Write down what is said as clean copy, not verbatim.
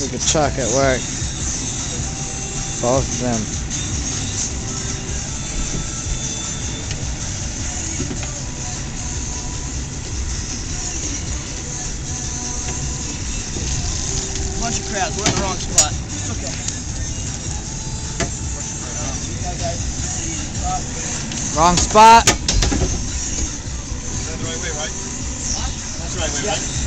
Look at Chuck at work. Both of them. Bunch of crowds. We're in the wrong spot. It's okay. Wrong spot. That's the right way, right? That's the right way, right?